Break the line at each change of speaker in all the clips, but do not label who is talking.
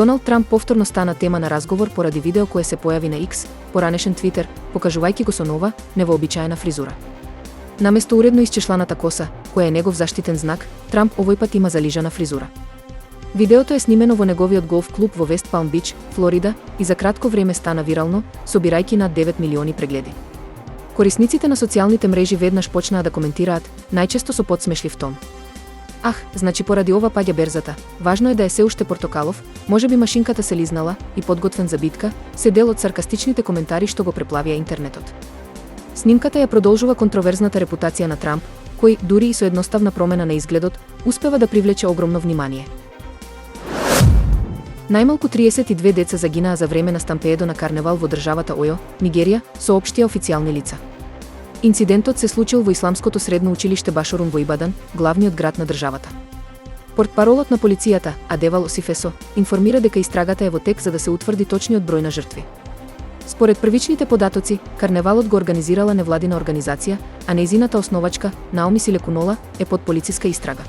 Доналд Трамп повторно стана тема на разговор поради видео кое се појави на X, поранешен Твитер, покажувајќи го со нова, невообичаена фризура. Наместо уредно исчешланата коса, која е негов заштитен знак, Трамп овој пат има залижана фризура. Видеото е снимено во неговиот голф клуб во Вест Палм Бич, Флорида, и за кратко време стана вирално, собирајќи над 9 милиони прегледи. Корисниците на социјалните мрежи веднаш почнаа да коментираат, најчесто со подсмешлив тон. Ах, значи поради ова паѓа берзата, важно е да е се уште портокалов, можеби машинката се лизнала и подготвен за битка, се дел од саркастичните коментари што го преплавија интернетот. Снимката ја продолжува контроверзната репутација на Трамп, кој, дури и со едноставна промена на изгледот, успева да привлече огромно внимание. Најмалку 32 деца загинаа за време на стампеедо на карневал во државата Ојо, Нигерија, соопштија официјални лица. Инцидентот се случил во исламското средно училиште Башорун во Ибадан, главниот град на државата. Портпаролот на полицијата, Адевал Осифесо, информира дека истрагата е во тек за да се утврди точниот број на жртви. Според првичните податоци, карневалот го организирала невладина организација, а нејзината основачка, Наоми Силекунола, е под полициска истрага.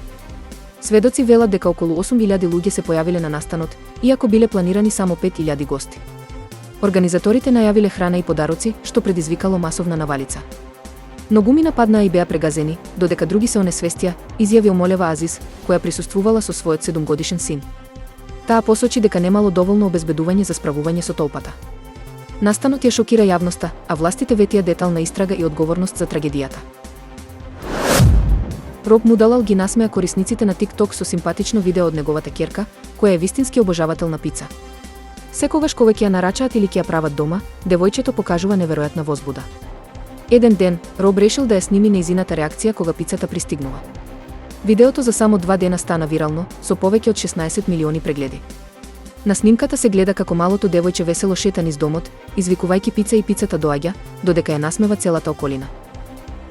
Сведоци велат дека околу 8000 луѓе се појавиле на настанот, иако биле планирани само 5000 гости. Организаторите најавиле храна и подароци, што предизвикало масовна навалица. Многуми нападнаа и беа прегазени, додека други се онесвестија, изјави Омолева Азис, која присуствувала со својот 7-годишен син. Таа посочи дека немало доволно обезбедување за справување со толпата. Настанот ја шокира јавноста, а властите ветија детална истрага и одговорност за трагедијата. Роб Мудалал ги насмеа корисниците на TikTok со симпатично видео од неговата ќерка, која е вистински обожавател на пица. Секогаш кога ќе ја нарачаат или ќе ја прават дома, девојчето покажува неверојатна возбуда. Еден ден, Роб решил да ја сними нејзината реакција кога пицата пристигнува. Видеото за само 2 дена стана вирално, со повеќе од 16 милиони прегледи. На снимката се гледа како малото девојче весело шета низ домот, извикувајќи пица и пицата доаѓа, додека ја насмева целата околина.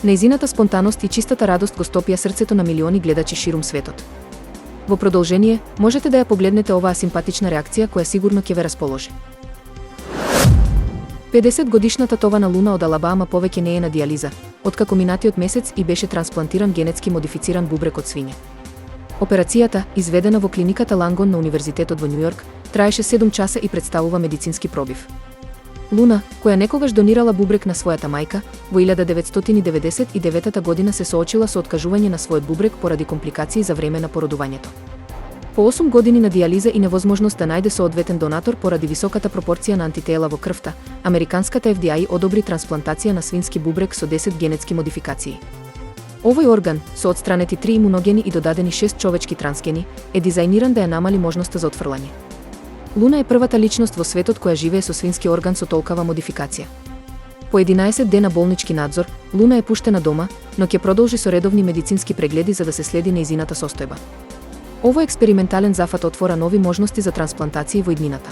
Нејзината спонтаност и чистата радост го стопија срцето на милиони гледачи ширум светот. Во продолжение, можете да ја погледнете оваа симпатична реакција која сигурно ќе ве расположи. 50-годишната Тована Луна од Алабама повеќе не е на диализа, откако минатиот месец и беше трансплантиран генетски модифициран бубрек од свиње. Операцијата, изведена во клиниката Лангон на Универзитетот во Њујорк, траеше 7 часа и представува медицински пробив. Луна, која некогаш донирала бубрек на својата мајка, во 1999 година се соочила со откажување на својот бубрек поради компликации за време на породувањето. По 8 години на диализа и невозможност да најде соодветен донатор поради високата пропорција на антитела во крвта, американската FDA одобри трансплантација на свински бубрек со 10 генетски модификации. Овој орган, со отстранети 3 имуногени и додадени 6 човечки трансгени, е дизајниран да ја намали можноста за отфрлање. Луна е првата личност во светот која живее со свински орган со толкава модификација. По 11 дена болнички надзор, Луна е пуштена дома, но ќе продолжи со редовни медицински прегледи за да се следи нејзината состојба. Овој експериментален зафат отвора нови можности за трансплантации во иднината.